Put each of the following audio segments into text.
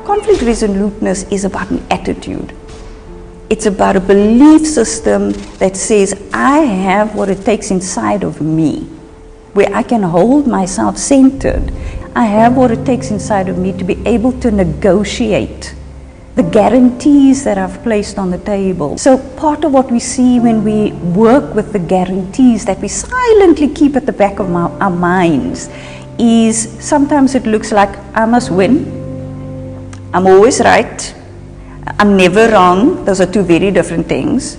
Conflict resoluteness is about an attitude. It's about a belief system that says, I have what it takes inside of me, where I can hold myself centered. I have what it takes inside of me to be able to negotiate the guarantees that I've placed on the table. So part of what we see when we work with the guarantees that we silently keep at the back of our minds is sometimes it looks like I must win. I'm always right. I'm never wrong. Those are two very different things.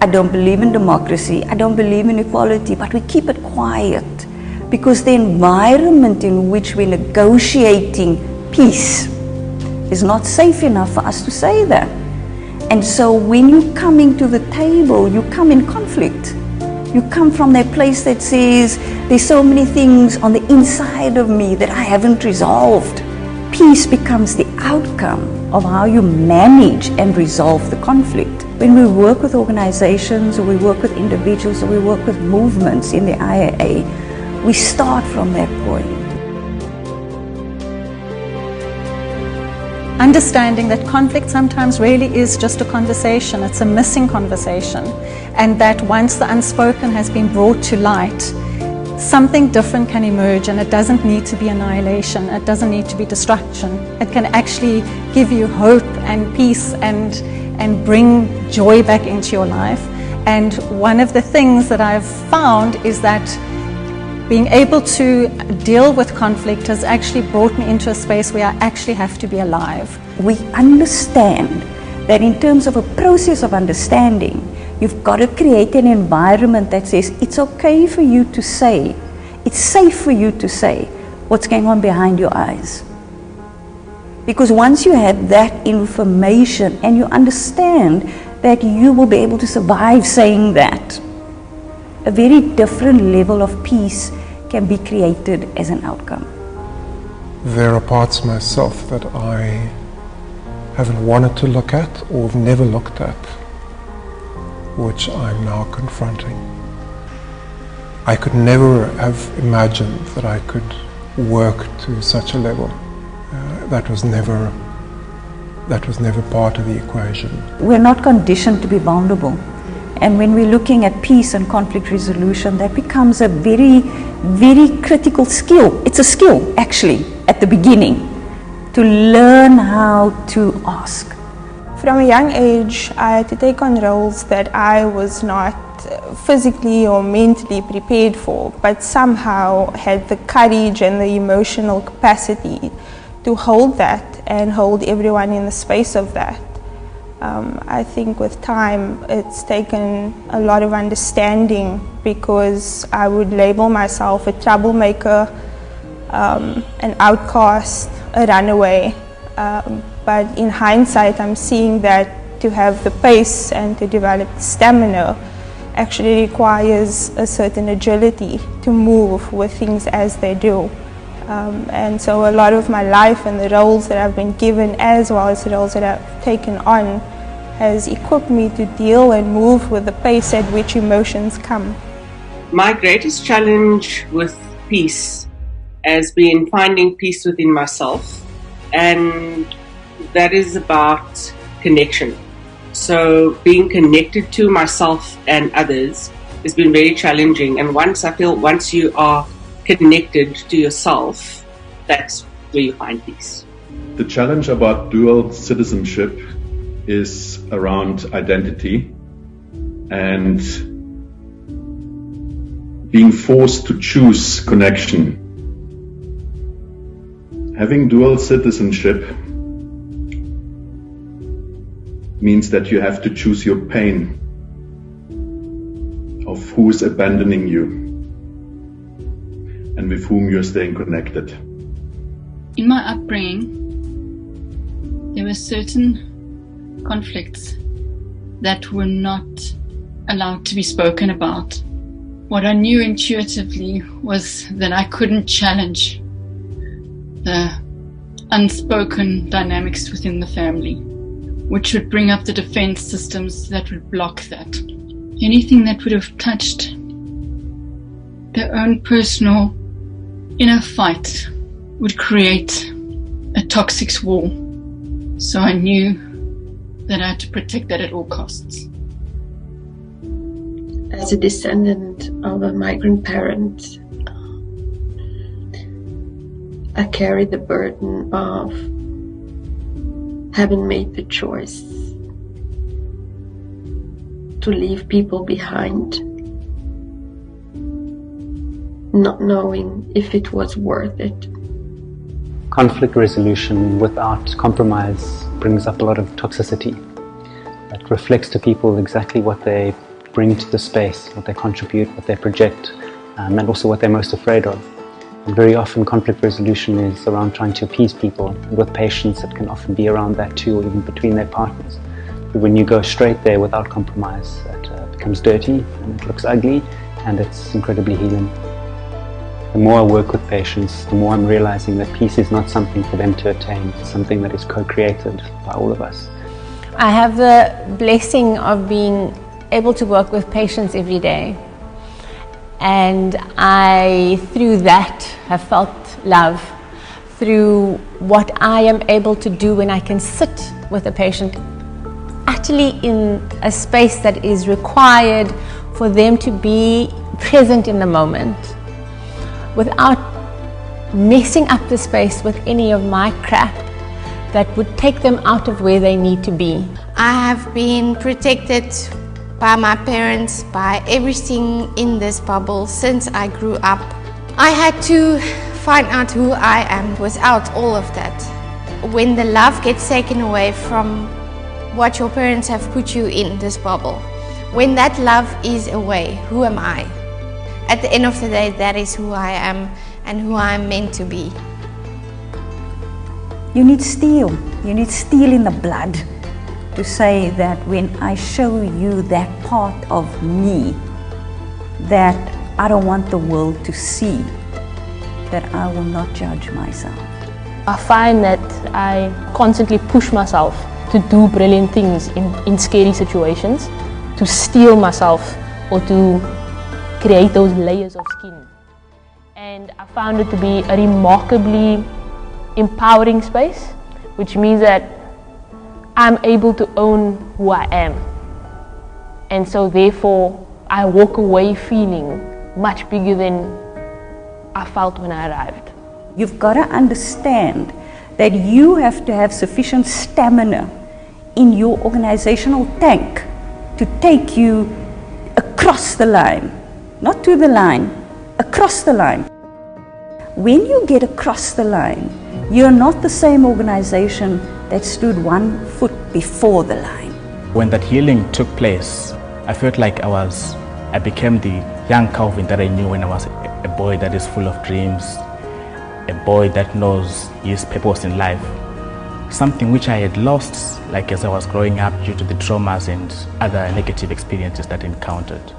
I don't believe in democracy. I don't believe in equality, but we keep it quiet because the environment in which we're negotiating peace is not safe enough for us to say that. And so when you're coming to the table, you come in conflict. You come from that place that says, there's so many things on the inside of me that I haven't resolved. Peace becomes the outcome of how you manage and resolve the conflict. When we work with organizations, or we work with individuals, or we work with movements in the IAA, we start from that point. Understanding that conflict sometimes really is just a conversation, it's a missing conversation, and that once the unspoken has been brought to light, something different can emerge, and it doesn't need to be annihilation, it doesn't need to be destruction. It can actually give you hope and peace and bring joy back into your life. And one of the things that I've found is that being able to deal with conflict has actually brought me into a space where I actually have to be alive. We understand that in terms of a process of understanding, you've got to create an environment that says it's okay for you to say, it's safe for you to say what's going on behind your eyes. Because once you have that information and you understand that you will be able to survive saying that, a very different level of peace can be created as an outcome. There are parts of myself that I haven't wanted to look at or have never looked at, which I'm now confronting. I could never have imagined that I could work to such a level. That was never part of the equation. We're not conditioned to be vulnerable. And when we're looking at peace and conflict resolution, that becomes a very, very critical skill. It's a skill, actually, at the beginning, to learn how to ask. From a young age, I had to take on roles that I was not physically or mentally prepared for, but somehow had the courage and the emotional capacity to hold that and hold everyone in the space of that. I think with time it's taken a lot of understanding, because I would label myself a troublemaker, an outcast, a runaway. But in hindsight, I'm seeing that to have the pace and to develop the stamina actually requires a certain agility to move with things as they do. And so a lot of my life and the roles that I've been given, as well as the roles that I've taken on, has equipped me to deal and move with the pace at which emotions come. My greatest challenge with peace has been finding peace within myself, and that is about connection. So being connected to myself and others has been very challenging, and once you are connected to yourself, that's where you find peace. The challenge about dual citizenship is around identity and being forced to choose connection. Having dual citizenship means that you have to choose your pain of who is abandoning you and with whom you're staying connected. In my upbringing, there were certain conflicts that were not allowed to be spoken about. What I knew intuitively was that I couldn't challenge the unspoken dynamics within the family, which would bring up the defense systems that would block that. Anything that would have touched their own personal inner fight would create a toxic wall. So I knew that I had to protect that at all costs. As a descendant of a migrant parent, I carry the burden of having made the choice to leave people behind, not knowing if it was worth it. Conflict resolution without compromise brings up a lot of toxicity. It reflects to people exactly what they bring to the space, what they contribute, what they project, and also what they're most afraid of. And very often conflict resolution is around trying to appease people, and with patients it can often be around that too, or even between their partners. But when you go straight there without compromise, it becomes dirty and it looks ugly, and it's incredibly healing. The more I work with patients, the more I'm realizing that peace is not something for them to attain, it's something that is co-created by all of us. I have the blessing of being able to work with patients every day, and I, through that, have felt love through what I am able to do when I can sit with a patient actually in a space that is required for them to be present in the moment without messing up the space with any of my crap that would take them out of where they need to be. I have been protected by my parents, by everything in this bubble since I grew up. I had to find out who I am without all of that. When the love gets taken away from what your parents have put you in this bubble, when that love is away, who am I? At the end of the day, that is who I am and who I am meant to be. You need steel. You need steel in the blood to say that when I show you that part of me that I don't want the world to see, that I will not judge myself. I find that I constantly push myself to do brilliant things in scary situations, to steel myself or to create those layers of skin. And I found it to be a remarkably empowering space, which means that I'm able to own who I am. And so therefore, I walk away feeling much bigger than I felt when I arrived. You've got to understand that you have to have sufficient stamina in your organizational tank to take you across the line. Not to the line, across the line. When you get across the line, you're not the same organization that stood 1 foot before the line. When that healing took place, I felt like I became the young Calvin that I knew when I was a boy that is full of dreams, a boy that knows his purpose in life. Something which I had lost, like as I was growing up due to the traumas and other negative experiences that I encountered.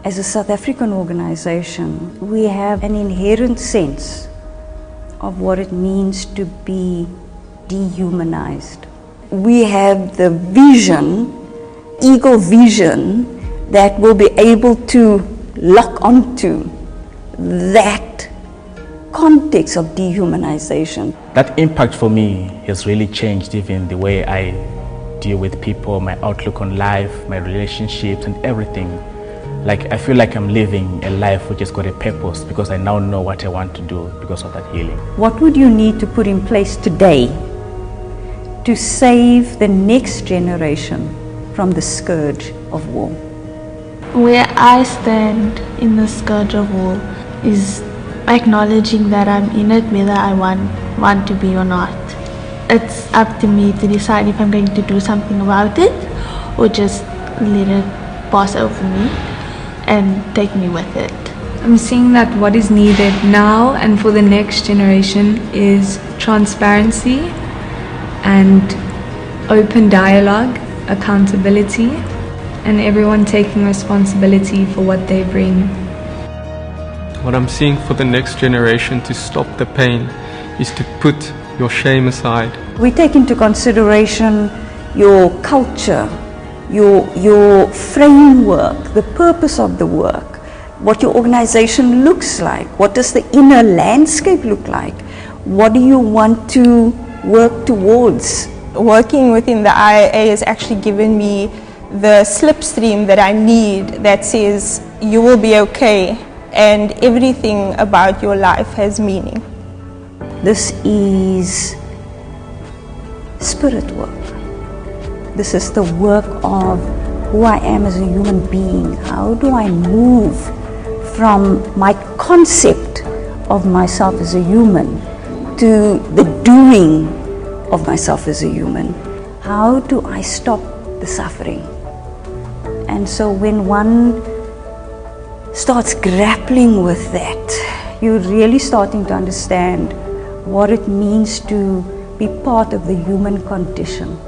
As a South African organization, we have an inherent sense of what it means to be dehumanized. We have the vision, eagle vision, that will be able to lock onto that context of dehumanization. That impact for me has really changed even the way I deal with people, my outlook on life, my relationships and everything. Like I feel like I'm living a life which has got a purpose because I now know what I want to do because of that healing. What would you need to put in place today to save the next generation from the scourge of war? Where I stand in the scourge of war is acknowledging that I'm in it whether I want to be or not. It's up to me to decide if I'm going to do something about it or just let it pass over me and take me with it. I'm seeing that what is needed now and for the next generation is transparency and open dialogue, accountability, and everyone taking responsibility for what they bring What I'm seeing for the next generation to stop the pain is to put your shame aside. We take into consideration your culture, your framework, the purpose of the work, what your organization looks like, what does the inner landscape look like, what do you want to work towards. Working within the IAA has actually given me the slipstream that I need that says you will be okay and everything about your life has meaning. This is spirit work. This is the work of who I am as a human being. How do I move from my concept of myself as a human to the doing of myself as a human? How do I stop the suffering? And so when one starts grappling with that, you're really starting to understand what it means to be part of the human condition.